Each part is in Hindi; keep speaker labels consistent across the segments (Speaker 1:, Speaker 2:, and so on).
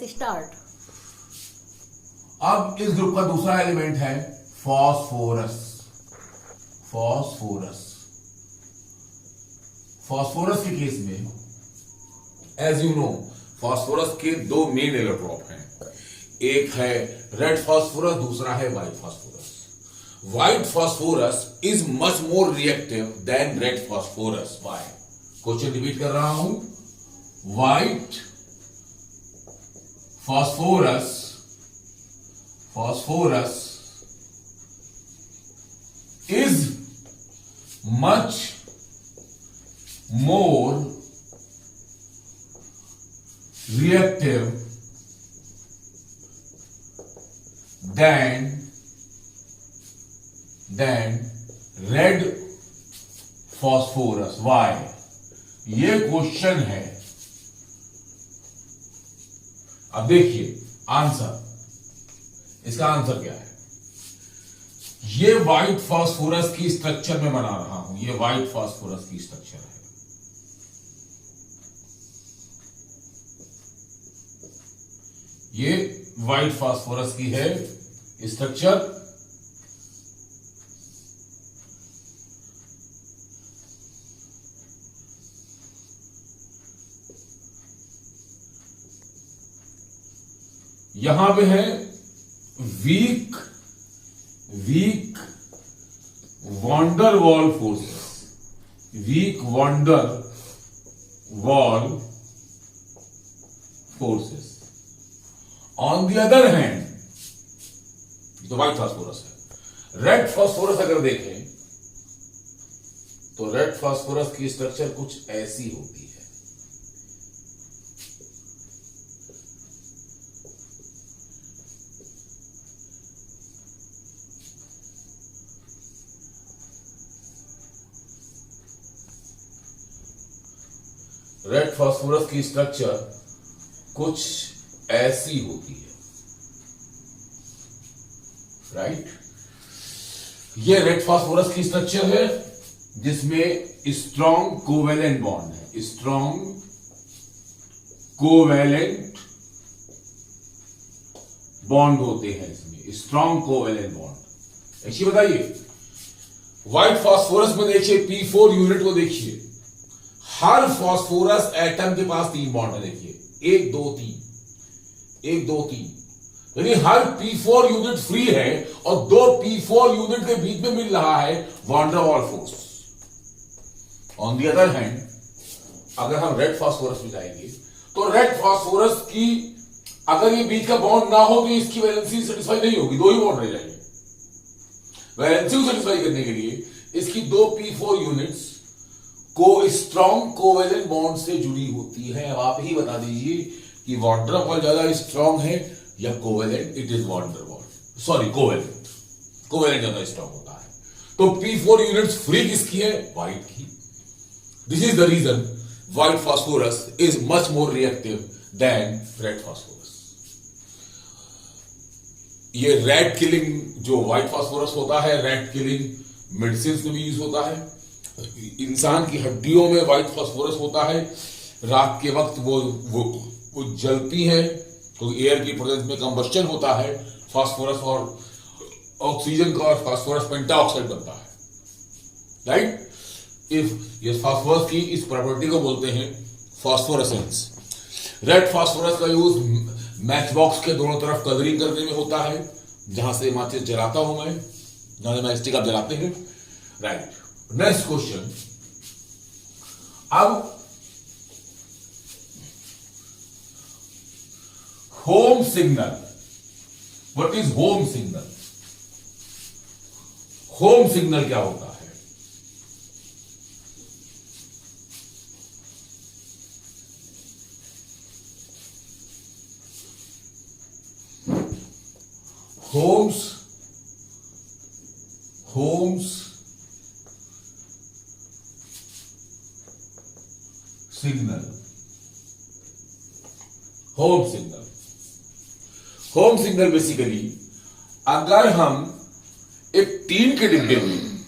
Speaker 1: स्टार्ट।
Speaker 2: अब इस ग्रुप का दूसरा एलिमेंट है फॉस्फोरस। फॉस्फोरस फॉस्फोरस के केस में एज यू नो फॉस्फोरस के दो मेन एलोट्रॉप हैं, एक है रेड फॉस्फोरस, दूसरा है white phosphorus. White phosphorus is much more reactive than red phosphorus. Why? Question repeat कर रहा हूं, white phosphorus is much more reactive than red phosphorus. Why? ये क्वेश्चन है। अब देखिए आंसर, इसका आंसर क्या है? ये व्हाइट फास्फोरस की स्ट्रक्चर में बना रहा हूं, ये व्हाइट फास्फोरस की स्ट्रक्चर है। ये व्हाइट फास्फोरस की है स्ट्रक्चर। यहां पे है weak van der Waals forces, weak van der Waals forces. On the other hand तो व्हाइट फास्फोरस है। रेड फास्फोरस अगर देखें तो रेड फास्फोरस की स्ट्रक्चर कुछ ऐसी होती है। रेड फास्फोरस की स्ट्रक्चर कुछ ऐसी होती है, राइट? ये रेड फास्फोरस की स्ट्रक्चर है जिसमें स्ट्रॉन्ग कोवेलेंट बॉन्ड है, स्ट्रॉन्ग कोवेलेंट बॉन्ड होते हैं इसमें, स्ट्रॉन्ग कोवेलेंट बॉन्ड। ऐसी बताइए व्हाइट फास्फोरस में देखिए P4 यूनिट को देखिए, हर फास्फोरस एटम के पास 3 बॉन्ड है। देखिए 1 2 3, 1 2 3, यानी हर P4 यूनिट फ्री है और 2 P4 यूनिट के बीच में मिल रहा है van der Waals force. On the other hand अगर हम रेड फास्फोरस में जाएंगे तो रेड फास्फोरस की अगर ये बीच का बॉन्ड ना हो तो इसकी वैलेंसी सेटिस्फाई नहीं होगी, 2 ही बॉन्ड रह जाएंगे। वैलेंसी को सेटिस्फाई करने के लिए इसकी 2 P4 यूनिट्स को स्ट्रॉन्ग कोवेलेंट बॉन्ड से जुड़ी होती है। अब आप ही बता दीजिए कि वॉन डेर वाल्स ज्यादा स्ट्रॉन्ग है या covalent? It is van der Waals, sorry covalent ज्यादा स्ट्रॉन्ग होता है। तो P4 यूनिट्स फ्री किसकी है? व्हाइट की। This is the reason white phosphorus is much more reactive than red phosphorus. ये रेड किलिंग जो व्हाइट फास्फोरस होता है, रेड किलिंग मेडिसिन में भी यूज होता है। इंसान की हड्डियों में व्हाइट फास्फोरस होता है। रात के वक्त वो जलती है तो एयर की प्रेजेंस में कंबस्शन होता है, फास्फोरस और ऑक्सीजन का और फास्फोरस पेंटाऑक्साइड बनता है, राइट? इस फास्फोरस की इस प्रॉपर्टी को बोलते हैं फास्फोरेसेंस। रेड फास्फोरस का यूज मैच बॉक्स के दोनों तरफ कलरिंग करने में होता है, जहां से माचिस जलाता हूं मैं, जहां से मैच स्टिक आप जलाते हैं, राइट? Next question. अब home signal, what is home signal? Home signal क्या होता है? Homes signal, home signal basically अगर हम एक टीन के डिब्बे में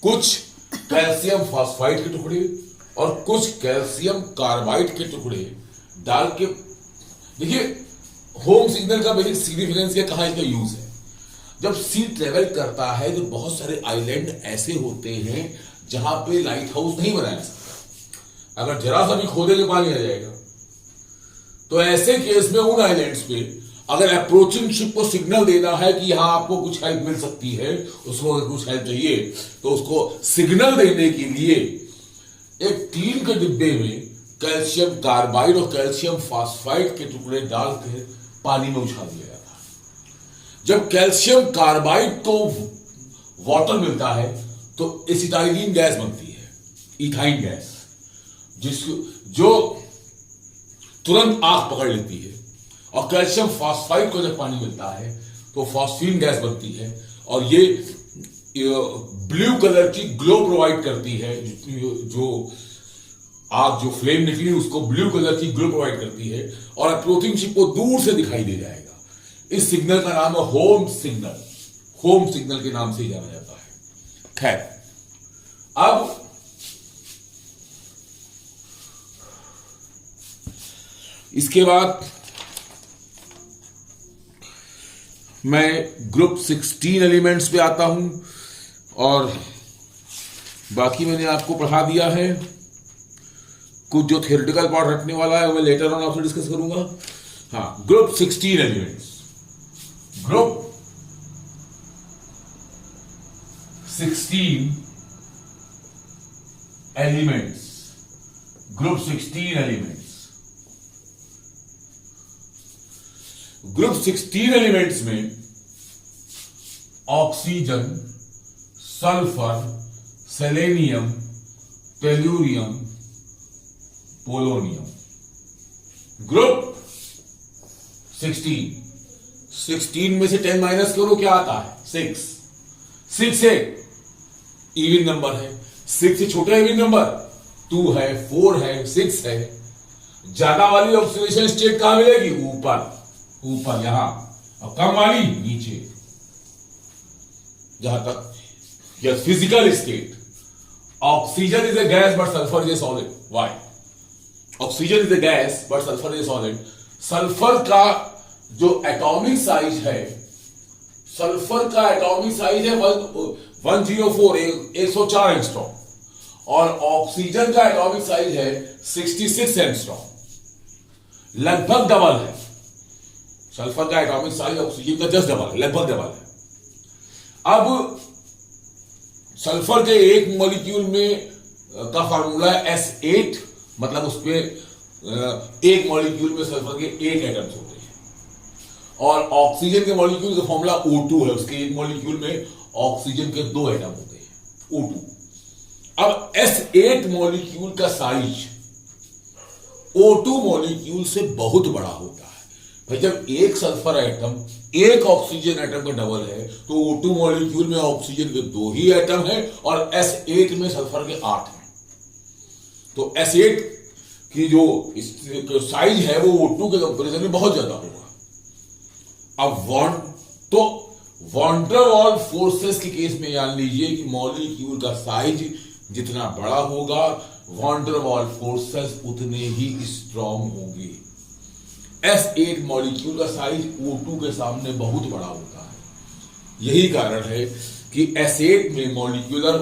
Speaker 2: कुछ कैल्शियम फॉस्फाइड के टुकड़े और कुछ कैल्शियम कार्बाइड के टुकड़े डाल के, देखिए होम सिग्नल का बेसिक सिग्निफिकेंस क्या, कहां इसका यूज है? जब सी ट्रेवल करता है तो बहुत सारे आइलैंड ऐसे होते हैं जहां पे लाइट हाउस नहीं बनाया जा सकता। अगर जरा सा भी खोदेंगे पानी आ जाएगा। तो ऐसे केस में उन आइलैंड्स पे अगर अप्रोचिंग शिप को सिग्नल देना है कि यहां आपको कुछ हेल्प मिल सकती है, उसको अगर कुछ हेल्प चाहिए तो उसको सिग्नल देने के लिए एक टीन के डिब्बे में कैल्शियम कार्बाइड और कैल्शियम फास्फाइड के टुकड़े डालकर पानी में उछाल दिया जाता है। जब कैल्शियम कार्बाइड को वाटर मिलता है तो एसिटाइलिन गैस बनती है, इथाइन गैस, जो तुरंत आग पकड़ लेती है। और कैल्शियम फास्फाइड को जब पानी मिलता है तो फॉस्फीन गैस बनती है और ये ब्लू कलर की ग्लो प्रोवाइड करती है। जो आग, जो फ्लेम निकली उसको ब्लू कलर की ग्लो प्रोवाइड करती है और अप्रोचिंग शिप को दूर से दिखाई दे जाएगा। इस सिग्नल का नाम है होम सिग्नल। होम सिग्नल के नाम से जाना जाता है। खैर, अब इसके बाद मैं ग्रुप 16 एलिमेंट्स पे आता हूं और बाकी मैंने आपको पढ़ा दिया है। कुछ जो थियोरेटिकल पार्ट रखने वाला है मैं लेटर ऑन आपसे डिस्कस करूंगा। हाँ, group 16 elements. Group 16 elements. Group 16 elements. Group 16 elements में oxygen, sulphur, selenium, tellurium, polonium. Group 16 में से 10 माइनस करो, क्या आता है? 6। 6 एक इवन नंबर है। 6 से छोटा इवन नंबर 2 है, 4 है, 6 है। ज्यादा वाली ऑक्सीडेशन स्टेट कहां मिलेगी? ऊपर यहां, और कम वाली नीचे। जहां तक यह physical state, oxygen is a gas but sulphur is a solid. Why? Oxygen is a gas but sulphur is a solid. Sulphur का जो एटॉमिक साइज है, सल्फर का एटॉमिक साइज है 104 104 एंगस्ट्रॉम और ऑक्सीजन का एटॉमिक साइज है 66 एंगस्ट्रॉम। लगभग डबल है। सल्फर का एटॉमिक साइज ऑक्सीजन का जस्ट डबल है, लगभग डबल है। अब सल्फर के एक मॉलिक्यूल में का फार्मूला है S8, मतलब उसमें एक मॉलिक्यूल में सल्फर के 8 एटम्स होते हैं। और ऑक्सीजन के मॉलिक्यूल का फार्मूला O2 है, उसके एक मॉलिक्यूल में ऑक्सीजन के 2 एटम होते हैं, O2। अब S8 मॉलिक्यूल का साइज O2 मॉलिक्यूल से बहुत बड़ा होता है। भाई, जब एक सल्फर एटम एक ऑक्सीजन एटम का डबल है तो O2 मॉलिक्यूल में ऑक्सीजन के 2 ही एटम है और S8 में सल्फर के 8 हैं। तो S8 की जो साइज है वो O2 के कंपैरिजन में बहुत ज्यादा होगा। अब वॉन डर वाल फोर्सेस के केस में जान लीजिए कि मॉलिक्यूल का साइज जितना बड़ा होगा वॉन डर वाल फोर्सेस उतने ही स्ट्रॉन्ग होंगे। S8 मॉलिक्यूल का साइज O2 के सामने बहुत बड़ा होता है। यही कारण है कि S8 में मॉलिक्यूलर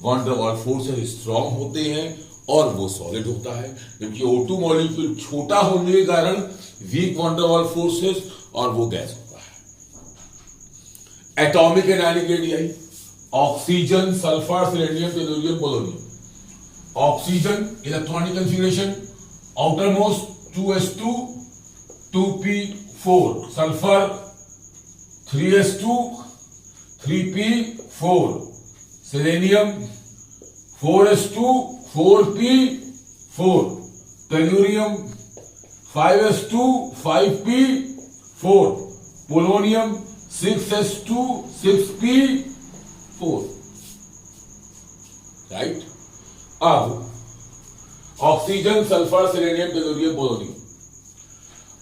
Speaker 2: वॉन डर वाल फोर्सेस स्ट्रॉन्ग होते हैं और वो सॉलिड होता है, जबकि O2 मॉलिक्यूल छोटा होने के कारण वीक वॉन डर वाल फोर्सेस और वो गैस होता है। Atomic and ionic radii, oxygen, sulphur, selenium, tellurium, polonium. Oxygen electronic configuration outermost 2s2 2p4, sulphur 3s2 3p4, selenium 4s2 4p4, tellurium 5s2 5p4, polonium 6s2 6p4। Right? अब oxygen, sulphur, selenium, tellurium, polonium.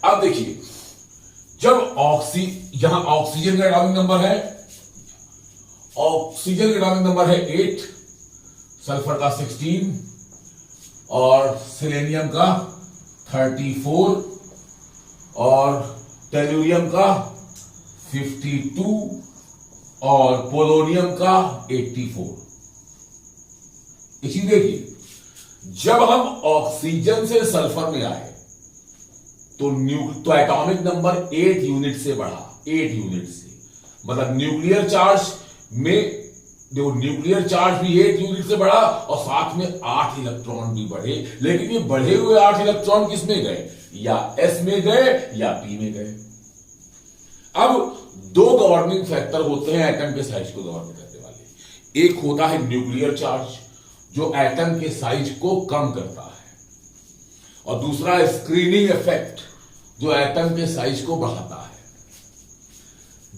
Speaker 2: अब देखिए, जब यहां ऑक्सीजन का एटॉमिक नंबर है, ऑक्सीजन का एटॉमिक नंबर है 8, सल्फर का 16 और सेलेनियम का 34 और टेलुरियम का 52 और पोलोनियम का 84। इसी देखिए, जब हम ऑक्सीजन से सल्फर में आए तो एटॉमिक नंबर 8 यूनिट से बढ़ा, 8 यूनिट से, मतलब न्यूक्लियर चार्ज में जो न्यूक्लियर चार्ज भी 8 यूनिट से बढ़ा और साथ में 8 इलेक्ट्रॉन भी बढ़े। लेकिन ये बढ़े हुए 8 इलेक्ट्रॉन किस में गए? या एस में गए या पी में गए। अब दो गवर्निंग फैक्टर होते हैं एटम के साइज को गवर्न करने वाले। एक होता है न्यूक्लियर चार्ज जो एटम के साइज को कम करता है, और दूसरा स्क्रीनिंग इफेक्ट जो एटम के साइज को बढ़ाता है।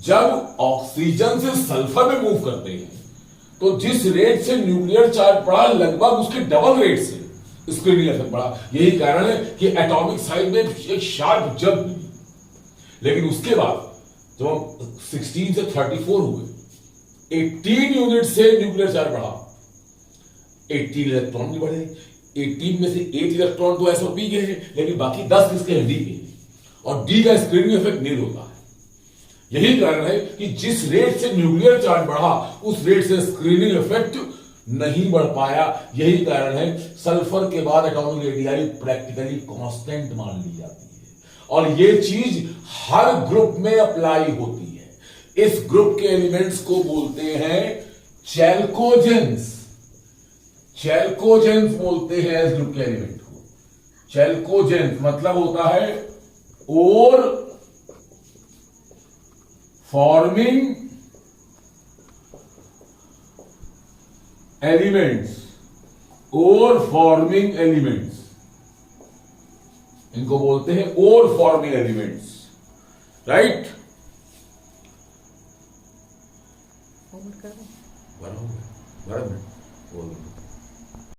Speaker 2: जब ऑक्सीजन से सल्फर में मूव करते हैं तो जिस रेट से न्यूक्लियर चार्ज बढ़ा, लगभग उसके डबल रेट से स्क्रीनिंग इफेक्ट बढ़ा। यही कारण है कि एटॉमिक साइज में एक शार्प जंप मिली। लेकिन उसके बाद जब हम 16 से 34 हुए, 18 यूनिट से न्यूक्लियर चार्ज बढ़ा, 18 इलेक्ट्रॉन भी बढ़े। 18 में से 8 इलेक्ट्रॉन तो एस और पी के हैं, लेकिन बाकी 10 किसके हैं? डी के। और डी का स्क्रीनिंग इफेक्ट नील होता है। यही कारण है कि जिस रेट से न्यूक्लियर चार्ज बढ़ा उस रेट से स्क्रीनिंग इफेक्ट नहीं बढ़ पाया। यही कारण है सल्फर के बाद एटॉमिक रेडियाई प्रैक्टिकली कांस्टेंट मान ली जाती है, और यह चीज हर ग्रुप में अप्लाई होती है। इस ग्रुप के एलिमेंट्स को बोलते हैं चैल्कोजेंस। चैल्कोजेंस बोलते हैं इस ग्रुप के एलिमेंट को। चैल्कोजेंस मतलब होता है ओर फॉर्मिंग एलिमेंट्स, ओर फॉर्मिंग एलिमेंट्स, इनको बोलते हैं ओर फॉर्मिंग एलिमेंट्स, राइट। बराबर बोल